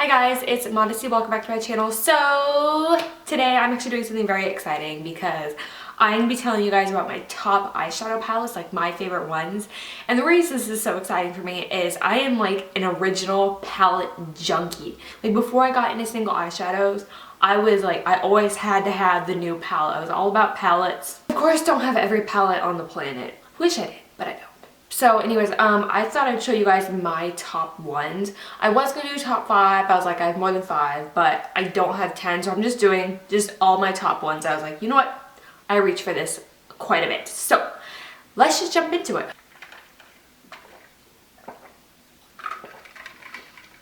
Hi guys, it's Modesty. Welcome back to my channel. So today I'm actually doing something very exciting because I'm going to be telling you guys about my top eyeshadow palettes, like my favorite ones. And the reason this is so exciting for me is I am like an original palette junkie. Like before I got into single eyeshadows, I always had to have the new palette. I was all about palettes. Of course, don't have every palette on the planet. Wish I did, but I don't. So anyways, I thought I'd show you guys my top ones. I was going to do top 5. I was like, I have more than 5, but I don't have 10. So I'm just doing all my top ones. I was like, you know what? I reach for this quite a bit. So let's just jump into it.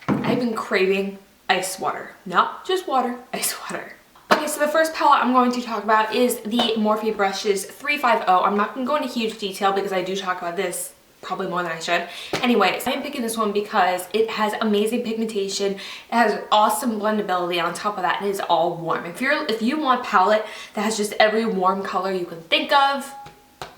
I've been craving ice water. Not just water, ice water. Okay, so the first palette I'm going to talk about is the Morphe Brushes 350. I'm not going to go into huge detail because I do talk about this probably more than I should. Anyways, I am picking this one because it has amazing pigmentation. It has awesome blendability. On top of that, it is all warm. If you want a palette that has just every warm color you can think of,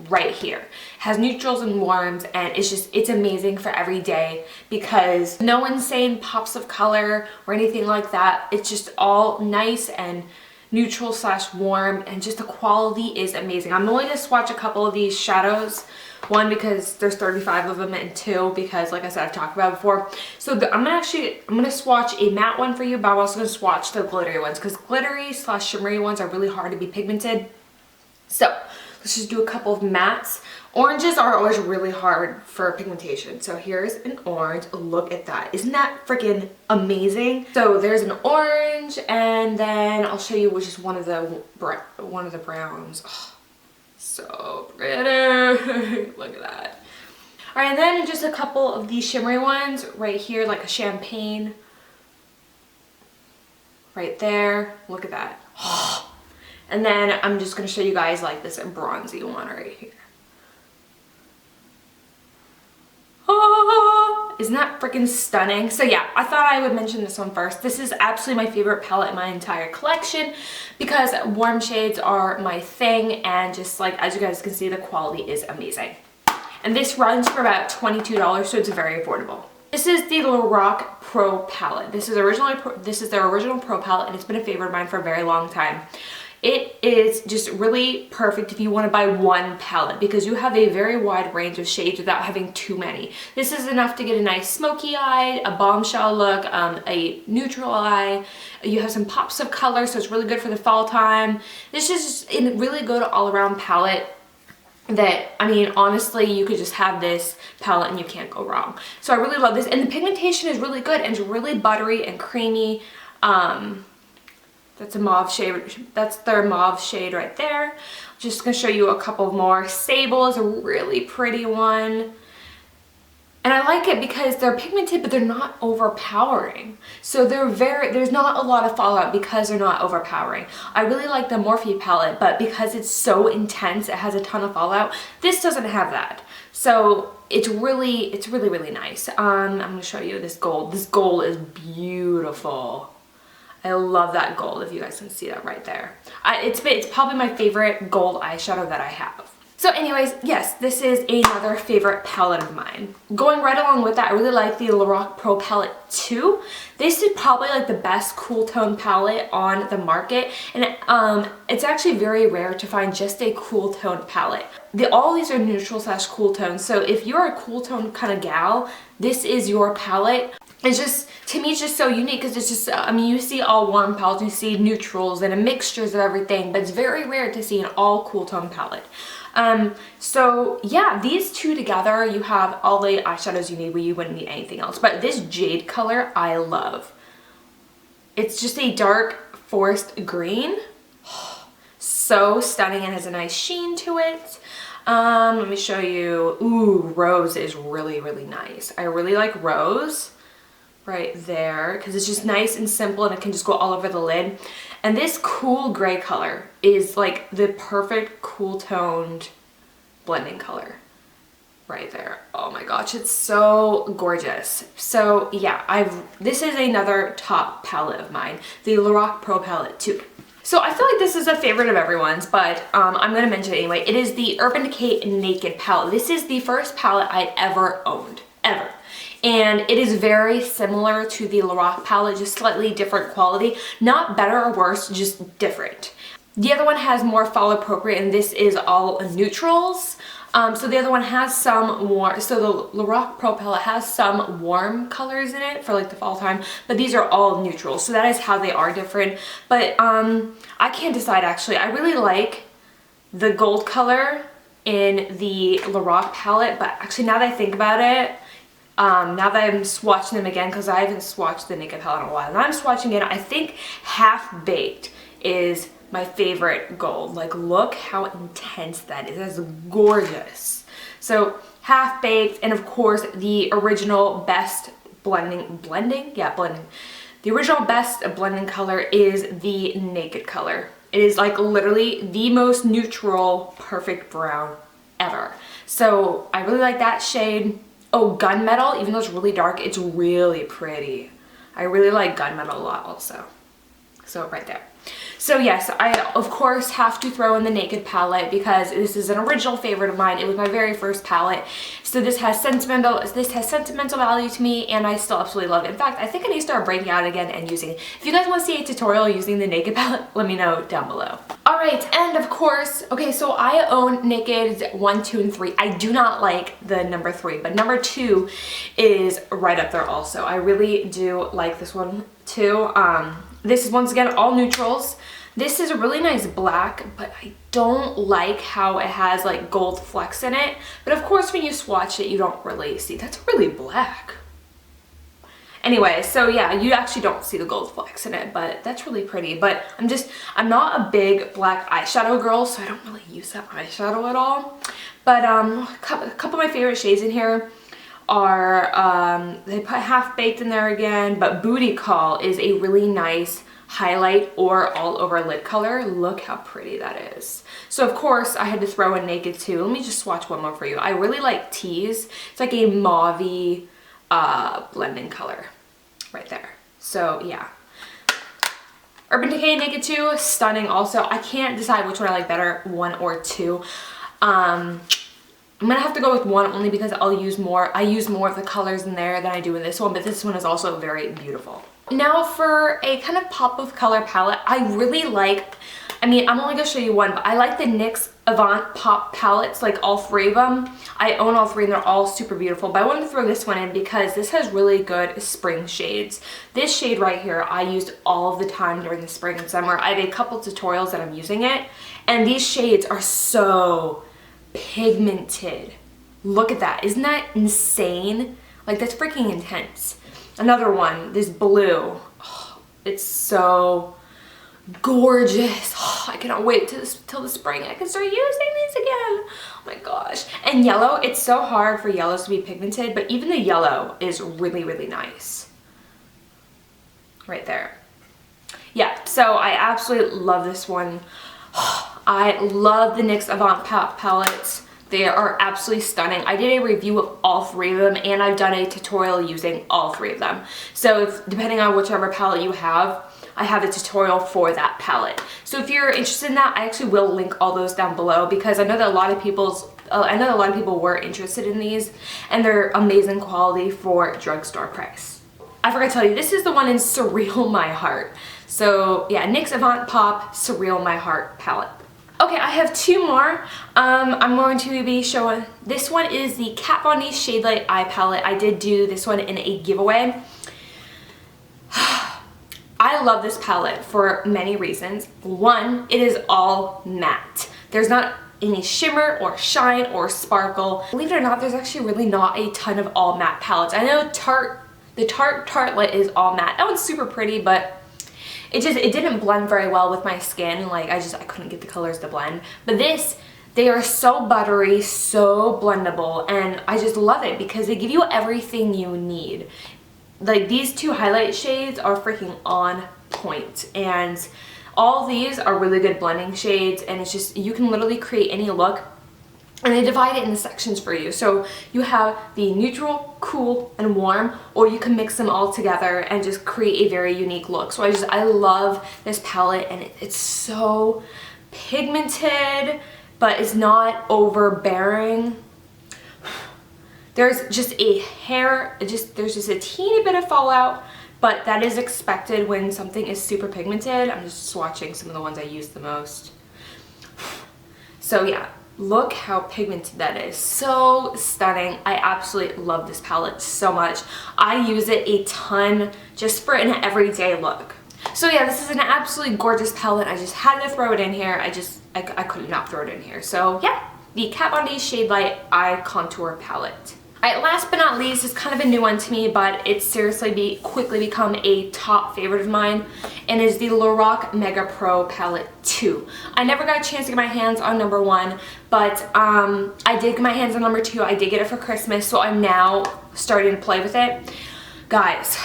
right here. It has neutrals and warms, and it's amazing for every day because no insane pops of color or anything like that. It's just all nice and neutral / warm, and just the quality is amazing. I'm only going to swatch a couple of these shadows. One, because there's 35 of them, and 2, because like I said, I've talked about it before. So I'm gonna swatch a matte one for you, but I'm also gonna swatch the glittery ones because glittery / shimmery ones are really hard to be pigmented. So let's just do a couple of mattes. Oranges are always really hard for pigmentation. So here's an orange. Look at that. Isn't that freaking amazing? So there's an orange, and then I'll show you which is one of the browns. Oh, so pretty. Look at that. All right, and then just a couple of these shimmery ones right here, like a champagne. Right there. Look at that. Oh. And then I'm just going to show you guys like this bronzy one right here. Oh, isn't that freaking stunning? So yeah, I thought I would mention this one first. This is absolutely my favorite palette in my entire collection because warm shades are my thing, and just like as you guys can see, the quality is amazing. And this runs for about $22, so it's very affordable. This is the Lorac Pro palette. This is their original Pro palette, and it's been a favorite of mine for a very long time. It is just really perfect if you want to buy one palette because you have a very wide range of shades without having too many. This is enough to get a nice smoky eye, a bombshell look, a neutral eye. You have some pops of color, so it's really good for the fall time. This is just a really good all-around palette that, I mean, honestly, you could just have this palette and you can't go wrong. So I really love this, and the pigmentation is really good, and it's really buttery and creamy. That's a mauve shade. That's their mauve shade right there. Just gonna show you a couple more. Sable is a really pretty one. And I like it because they're pigmented, but they're not overpowering. So there's not a lot of fallout because they're not overpowering. I really like the Morphe palette, but because it's so intense, it has a ton of fallout. This doesn't have that. So it's really nice. I'm gonna show you this gold. This gold is beautiful. I love that gold, if you guys can see that right there. It's probably my favorite gold eyeshadow that I have. So anyways, yes, this is another favorite palette of mine. Going right along with that, I really like the Lorac Pro palette too. This is probably like the best cool tone palette on the market, and it's actually very rare to find just a cool tone palette. All these are neutral / cool tones, so if you're a cool tone kind of gal, this is your palette. It's just, to me, it's just so unique because it's just, I mean, you see all warm palettes, you see neutrals and mixtures of everything, but it's very rare to see an all cool tone palette. So yeah, these two together, you have all the eyeshadows you need where you wouldn't need anything else. But this jade color, I love. It's just a dark forest green. So stunning, and has a nice sheen to it. Let me show you. Ooh, rose is really, really nice. I really like rose right there because it's just nice and simple, and it can just go all over the lid. And this cool gray color is like the perfect cool toned blending color right there. Oh my gosh, it's so gorgeous. So yeah, this is another top palette of mine, the Lorac Pro palette too. So I feel like this is a favorite of everyone's, but I'm going to mention it anyway. It is the Urban Decay Naked palette. This is the first palette I'd ever owned, ever. and it is very similar to the Lorac palette, just slightly different quality. Not better or worse, just different. The other one has more fall appropriate, and this is all neutrals. So the other one has some warm, so the Lorac Pro palette has some warm colors in it for like the fall time, but these are all neutrals, so that is how they are different. But I can't decide actually. I really like the gold color in the Lorac palette, but actually now that I think about it, now that I'm swatching them again, because I haven't swatched the Naked palette in a while, and I'm swatching it, I think Half Baked is my favorite gold. Like, look how intense that is. That's gorgeous. So Half Baked, and of course the original best blending. The original best blending color is the Naked color. It is like literally the most neutral, perfect brown ever. So I really like that shade. Oh, Gunmetal, even though it's really dark, it's really pretty. I really like Gunmetal a lot also. So right there. So yes, I of course have to throw in the Naked palette because this is an original favorite of mine. It was my very first palette. So this has sentimental value to me, and I still absolutely love it. In fact, I think I need to start breaking out again and using it. If you guys want to see a tutorial using the Naked palette, let me know down below. Alright, and of course, okay, so I own Naked 1, 2, and 3. I do not like the number 3, but number 2 is right up there also. I really do like this one too. This is once again all neutrals. This is a really nice black, but I don't like how it has like gold flecks in it. But of course when you swatch it, you don't really see. That's really black. Anyway, so yeah, you actually don't see the gold flecks in it, but that's really pretty. But I'm not a big black eyeshadow girl, so I don't really use that eyeshadow at all. But a couple of my favorite shades in here are, they put Half Baked in there again, but Booty Call is a really nice highlight or all over lid color. Look how pretty that is. So of course I had to throw in Naked too. Let me just swatch one more for you. I really like Tease. It's like a mauve-y blending color right there. So yeah. Urban Decay Naked 2, stunning also. I can't decide which one I like better, 1 or 2. I'm gonna have to go with 1 only because I use more of the colors in there than I do in this one, but this one is also very beautiful. Now for a kind of pop of color palette, I really like, I'm only gonna show you one, but I like the NYX Avant Pop palettes, like all 3 of them. I own all 3 and they're all super beautiful, but I wanted to throw this one in because this has really good spring shades. This shade right here, I used all of the time during the spring and summer. I have a couple tutorials that I'm using it, and these shades are so pigmented. Look at that. Isn't that insane? Like, that's freaking intense. Another one, this blue. Oh, it's so gorgeous. Oh, I cannot wait till the spring. I can start using these again. Oh my gosh. And yellow, it's so hard for yellows to be pigmented, but even the yellow is really, really nice. Right there. Yeah, so I absolutely love this one. I love the NYX Avant Pop palettes. They are absolutely stunning. I did a review of all 3 of them, and I've done a tutorial using all 3 of them. So depending on whichever palette you have, I have a tutorial for that palette. So if you're interested in that, I actually will link all those down below because I know that a lot of people were interested in these, and they're amazing quality for drugstore price. I forgot to tell you, this is the one in Surreal My Heart. So yeah, NYX Avant Pop Surreal My Heart palette. Okay, I have 2 more. I'm going to be showing, this one is the Kat Von D Shade Light Eye Palette. I did do this one in a giveaway. I love this palette for many reasons. 1, it is all matte. There's not any shimmer or shine or sparkle. Believe it or not, there's actually really not a ton of all matte palettes. I know the Tartelette is all matte. That one's super pretty, but it didn't blend very well with my skin. Like, I couldn't get the colors to blend. But this, they are so buttery, so blendable, and I just love it because they give you everything you need. Like, these 2 highlight shades are freaking on point, and all these are really good blending shades, and it's just, you can literally create any look. And they divide it into sections for you. So you have the neutral, cool, and warm, or you can mix them all together and just create a very unique look. So I love this palette, and it's so pigmented, but it's not overbearing. There's just a hair, there's just a teeny bit of fallout, but that is expected when something is super pigmented. I'm just swatching some of the ones I use the most. So yeah, look how pigmented that is. So stunning. I absolutely love this palette so much. I use it a ton just for an everyday look. So yeah, this is an absolutely gorgeous palette. I just had to throw it in here. I could not throw it in here. So yeah, the Kat Von D Shade Light Eye Contour Palette. Alright, last but not least, is kind of a new one to me, but it's seriously quickly become a top favorite of mine, and is the Lorac Mega Pro Palette 2. I never got a chance to get my hands on number 1, but I did get my hands on number 2. I did get it for Christmas, so I'm now starting to play with it. Guys,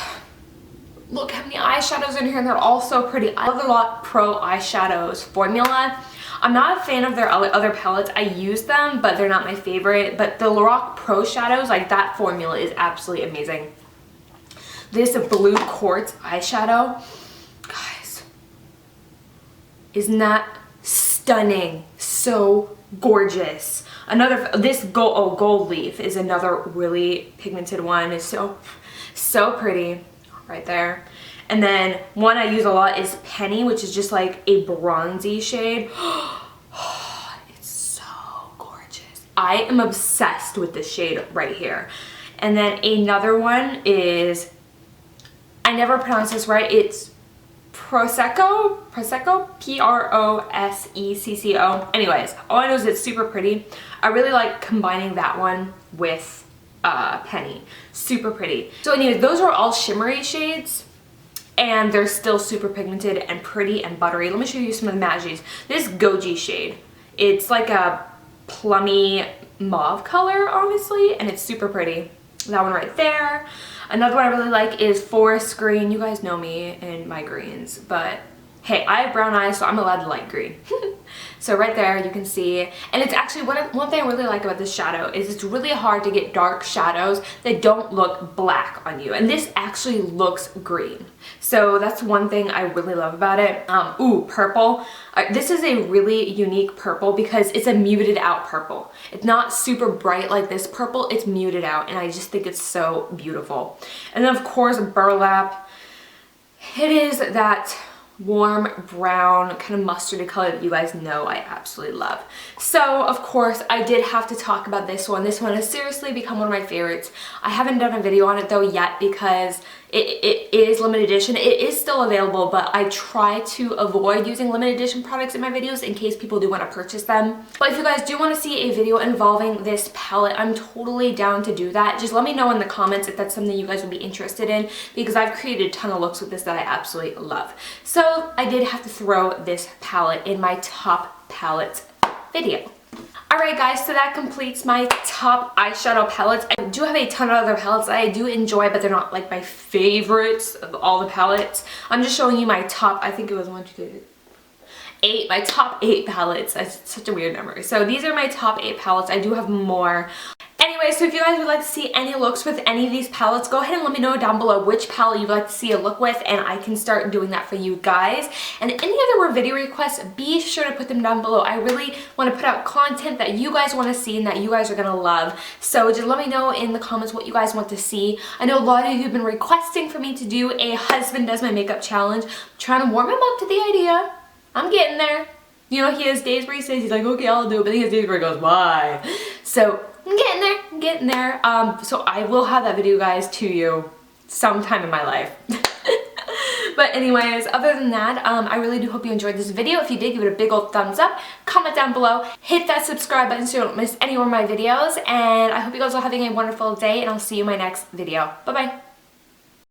look how many eyeshadows in here, and they're all so pretty. I love the Lorac Pro eyeshadows formula. I'm not a fan of their other palettes. I use them, but they're not my favorite. But the Lorac Pro shadows, like that formula is absolutely amazing. This blue quartz eyeshadow, guys, isn't that stunning? So gorgeous. This gold leaf is another really pigmented one. It's so pretty right there. And then one I use a lot is Penny, which is just like a bronzy shade. It's so gorgeous. I am obsessed with this shade right here. And then another one is, I never pronounce this right, it's Prosecco, P-R-O-S-E-C-C-O. Anyways, all I know is it's super pretty. I really like combining that one with Penny. Super pretty. So anyways, those are all shimmery shades, and they're still super pigmented and pretty and buttery. Let me show you some of the Magis. This Goji shade, it's like a plummy mauve color, honestly, and it's super pretty. That one right there. Another one I really like is Forest Green. You guys know me and my greens, but hey, I have brown eyes, so I'm allowed to like green. So right there you can see, and it's actually one thing I really like about this shadow is it's really hard to get dark shadows that don't look black on you, and this actually looks green. So that's one thing I really love about it. Ooh, purple. This is a really unique purple because it's a muted out purple. It's not super bright like this purple, it's muted out, and I just think it's so beautiful. And then of course Burlap. It is that warm brown kind of mustardy color that you guys know I absolutely love. So of course I did have to talk about this one. This one has seriously become one of my favorites. I haven't done a video on it though yet because it is limited edition. It is still available, but I try to avoid using limited edition products in my videos in case people do want to purchase them. But if you guys do want to see a video involving this palette, I'm totally down to do that. Just let me know in the comments if that's something you guys would be interested in, because I've created a ton of looks with this that I absolutely love. So I did have to throw this palette in my top palettes video. Alright guys, so that completes my top eyeshadow palettes. I do have a ton of other palettes that I do enjoy, but they're not like my favorites of all the palettes. I'm just showing you my top, I think it was 1, 2, 3, 8, my top 8 palettes. That's such a weird number. So these are my top 8 palettes. I do have more. Anyway, so if you guys would like to see any looks with any of these palettes, go ahead and let me know down below which palette you'd like to see a look with, and I can start doing that for you guys. And any other video requests, be sure to put them down below. I really want to put out content that you guys want to see and that you guys are going to love. So just let me know in the comments what you guys want to see. I know a lot of you have been requesting for me to do a husband does my makeup challenge. I'm trying to warm him up to the idea. I'm getting there. You know, he has days where he says, he's like, okay, I'll do it, but he has days where he goes, why? So I'm getting there, I'm getting there. So I will have that video, guys, to you sometime in my life. But anyways, other than that, I really do hope you enjoyed this video. If you did, give it a big old thumbs up, comment down below, hit that subscribe button so you don't miss any more of my videos, and I hope you guys are having a wonderful day, and I'll see you in my next video. Bye-bye.